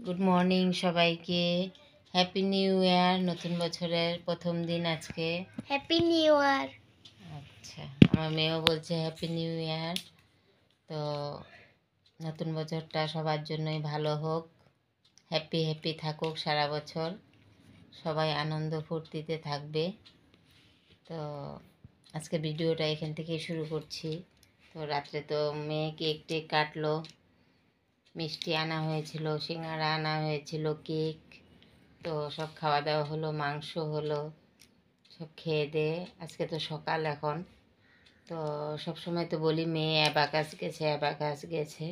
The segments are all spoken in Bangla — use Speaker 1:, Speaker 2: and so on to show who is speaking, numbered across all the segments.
Speaker 1: গুড মর্নিং সবাইকে। হ্যাপি নিউ ইয়ার। নতুন বছরের প্রথম দিন আজকে।
Speaker 2: হ্যাপি নিউ ইয়ার।
Speaker 1: আচ্ছা, আমার মেয়েও বলছে হ্যাপি নিউ ইয়ার। তো নতুন বছরটা সবার জন্যই ভালো হোক, হ্যাপি হ্যাপি থাকুক সারা বছর, সবাই আনন্দ ফুর্তিতে থাকবে। তো আজকে ভিডিওটা এখান থেকেই শুরু করছি। তো রাত্রে তো মেয়ে কেক টেক কাটলো, মিষ্টি আনা হয়েছিল, সিঙ্গারা আনা হয়েছিল, কেক, তো সব খাওয়া দাওয়া হলো, মাংস হলো, সব খেয়ে দিয়ে আজকে তো সকাল এখন। তো সব সময় তো বলি মেয়ে অ্যাবাকাস গেছে, অ্যাবাকাস গেছে।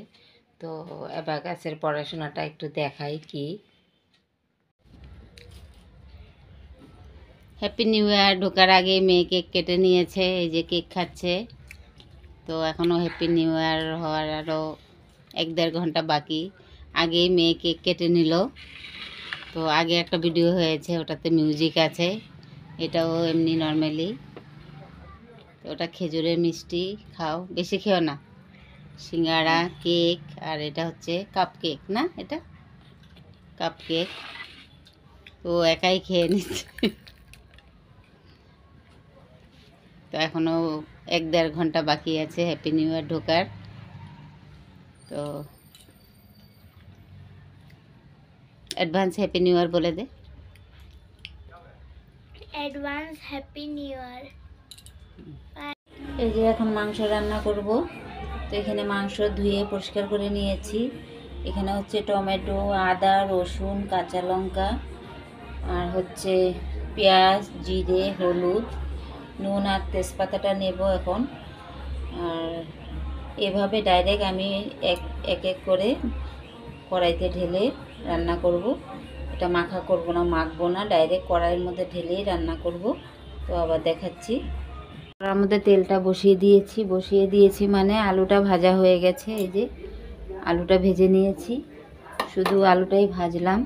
Speaker 1: তো অ্যাবাকাসের পড়াশোনাটা একটু দেখাই কি। হ্যাপি নিউ ইয়ার ঢোকার আগে মেয়ে কেক কেটে নিয়েছে, এই যে কেক খাচ্ছে। তো এখনও হ্যাপি নিউ ইয়ার হওয়ার আরও 1-1.5 ঘন্টা বাকি। আগেই মেয়ে কেক কেটে নিল। তো আগে একটা ভিডিও হয়েছে, ওটাতে মিউজিক আছে, এটাও এমনি নর্মালি। তো ওটা খেজুরের মিষ্টি, খাও, বেশি খেও না। সিঙ্গারা, কেক, আর এটা হচ্ছে কাপ কেক, না এটা কাপ কেক। তো একাই খেয়ে নিচ্ছে। তো এখনও 1-1.5 ঘন্টা বাকি আছে হ্যাপি নিউ ইয়ার ঢোকার। তো অ্যাডভান্স হ্যাপি নিউ ইয়ার বলে দে।
Speaker 2: Advance happy new year.
Speaker 1: এই যে এখন মাংস রান্না করব। তো এখানে মাংস ধুয়ে পরিষ্কার করে নিয়েছি। এখানে হচ্ছে টমেটো, আদা, রসুন, কাঁচা লঙ্কা, আর হচ্ছে পেঁয়াজ, জিরে, হলুদ, নুন আর তেজপাতাটা নেব এখন। আর এভাবে ডাইরেক্ট আমি এক এক করে কড়াইতে ঢেলে রান্না করব। এটা মাখা করব না, মাখবো না, ডাইরেক্ট কড়াইয়ের মধ্যে ঢেলেই রান্না করব। তো আবার দেখাচ্ছি। কড়াইয়ের মধ্যে তেলটা বসিয়ে দিয়েছি মানে আলুটা ভাজা হয়ে গেছে। এই যে আলুটা ভেজে নিয়েছি, শুধু আলুটাই ভাজলাম।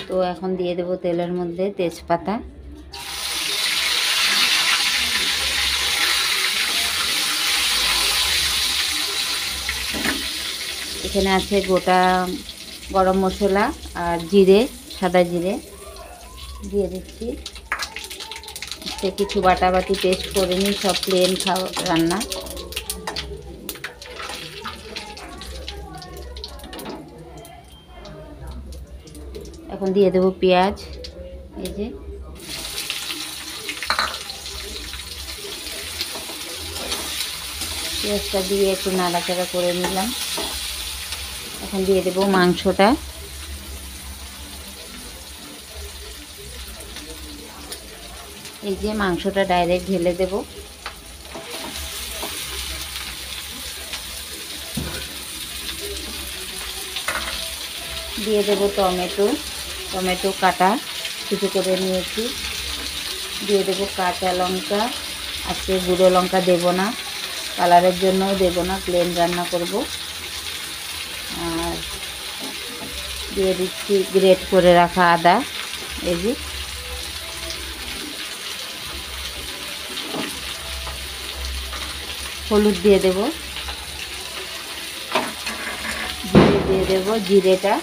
Speaker 1: তো এখন দিয়ে দেব তেলের মধ্যে তেজপাতা, এখানে আছে গোটা গরম মশলা আর জিরে, সাদা জিরে দিয়ে দিচ্ছি। কিছু বাটাবাটি পেস্ট করে নিই, সব প্লেন রান্না। এখন দিয়ে দেব পেঁয়াজ, এই যে পেঁয়াজটা দিয়ে একটু নাড়াচাড়া করে নিলাম। এখন দিয়ে দেব মাংসটা। এই যে মাংসটা ডাইরেক্ট ঢেলে দেব। দিয়ে দেব টমেটো কাটা কিছু করে নিয়েছি। দিয়ে দেব কাঁচা লঙ্কা, আজকে গুঁড়ো লঙ্কা দেব না, কালারের জন্যও দেব না, প্লেন রান্না করব। আর দিয়ে দিচ্ছি গ্রেট করে রাখা আদা, এই যে হলুদ দিয়ে দেব, জিরে দিয়ে দেব। জিরেটা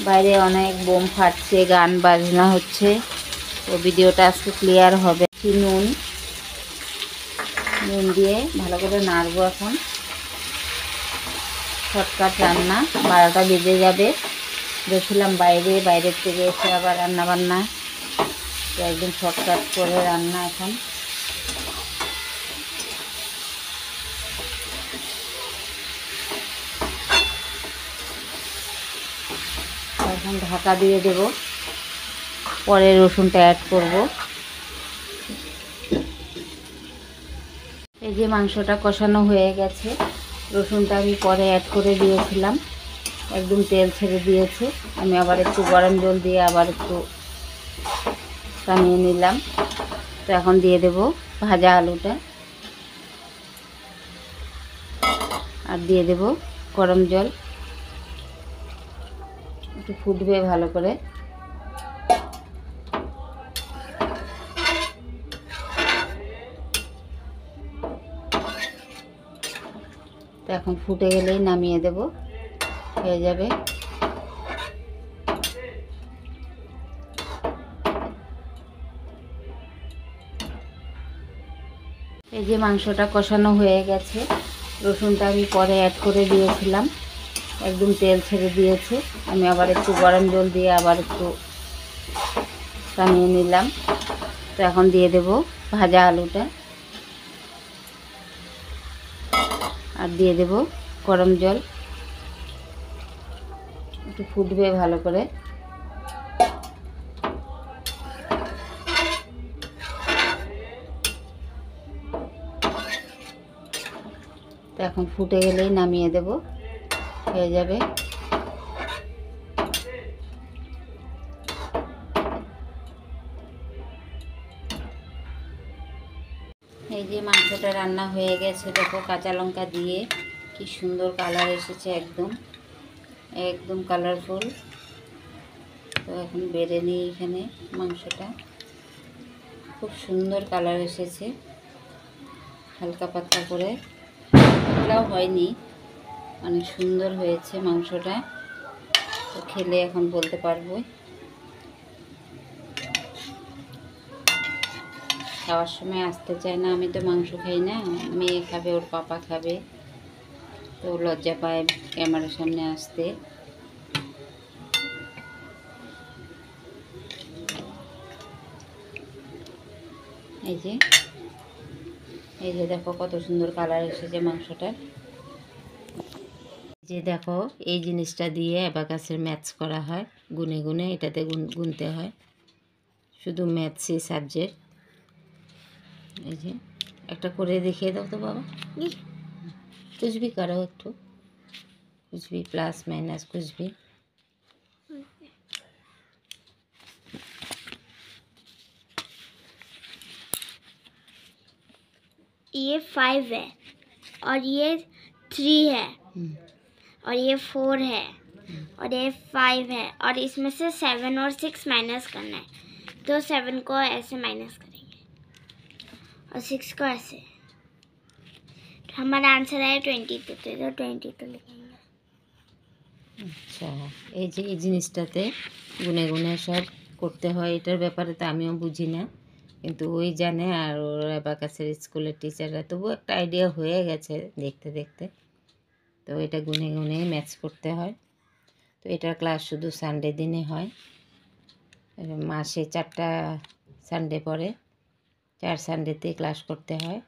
Speaker 1: বাইরে অনেক বোম ফাটছে, গান বাজনা হচ্ছে, তো ভিডিওটা আজকে ক্লিয়ার হবে। নুন দিয়ে ভালো করে নাড়বো। এখন শর্টকাট রান্না, 12টা বেজে যাবে। গেছিলাম বাইরের থেকে এসে আবার রান্না বান্না, তো একদম শর্টকাট করে রান্না। এখন ঢাকা দিয়ে দেব, পরে রসুনটা অ্যাড করব। এই যে মাংসটা কষানো হয়ে গেছে, রসুনটা আমি পরে অ্যাড করে দিয়েছিলাম, একদম তেল ছেড়ে দিয়েছে। আমি আবার একটু গরম জল দিয়ে আবার একটু কমিয়ে নিলাম। তো এখন দিয়ে দেব ভাজা আলুটা, আর দিয়ে দেব গরম জল, একটু ফুটবে ভালো করে। তো এখন ফুটে গেলেই নামিয়ে দেব, হয়ে যাবে। এই যে মাংসটা কষানো হয়ে গেছে, রসুনটা আমি পরে অ্যাড করে দিয়েছিলাম, একদম তেল ছেড়ে দিয়েছে। আমি আবার একটু গরম জল দিয়ে আবার একটু কমিয়ে নিলাম। তো এখন দিয়ে দেব ভাজা আলুটা, আর দিয়ে দেব গরম জল, একটু ফুটবে ভালো করে। তো এখন ফুটে গেলেই নামিয়ে দেব, হয়ে যাবে। এই যে মাংসটা রান্না হয়ে গেছে, দেখো কাঁচা লঙ্কা দিয়ে কি সুন্দর কালার এসেছে, একদম একদম কালারফুল। তো এখন বেড়ে নিই এখানে মাংসটা, খুব সুন্দর কালার এসেছে, হালকা পাতলা করে, পাতলাও হয়নি, অনেক সুন্দর হয়েছে মাংসটা। তো খেলে এখন বলতে পারবো। খাওয়ার সময় আসতে চায় না, আমি তো মাংস খাই না, মেয়ে খাবে, ওর পাপা খাবে, তো লজ্জা পায় ক্যামেরার সামনে আসতে। এই যে দেখো কত সুন্দর কালার এসেছে মাংসটার। যে দেখো এই জিনিসটা দিয়ে অ্যাবাকাসের ম্যাথস করা হয়, গুনে গুনে এটাতে গুনতে হয়, শুধু ম্যাথসই সাবজেক্ট। এই যে একটা করে দেখিয়ে দাও তো বাবা, कुछ भी करो, একটু कुछ भी प्लस माइनस कुछ भी।
Speaker 2: ये 5 है और ये 3 है और ये 4 है और ये 5 है और इसमें से 7 और 6 माइनस करना है। तो 7 को ऐसे माइनस करेंगे और 6 को ऐसे। तो हमारा आंसर है 22, तो 22 लिखेंगे।
Speaker 1: আচ্ছা, এই যে এই জিনিসটাতে গুনে গুনে সব করতে হয়, এটার ব্যাপারে তো আমিও বুঝি না, কিন্তু ওই জানে, আর ওর অ্যাবাকাসের স্কুলের টিচাররা, তবু একটা আইডিয়া হয়ে গেছে দেখতে দেখতে। তো এটা গুনে গুনে ম্যাথস করতে হয়। তো এটার ক্লাস শুধু সানডে দিনে হয়, মাসে 4টা সানডে পরে, 4 সানডেতে ক্লাস করতে হয়।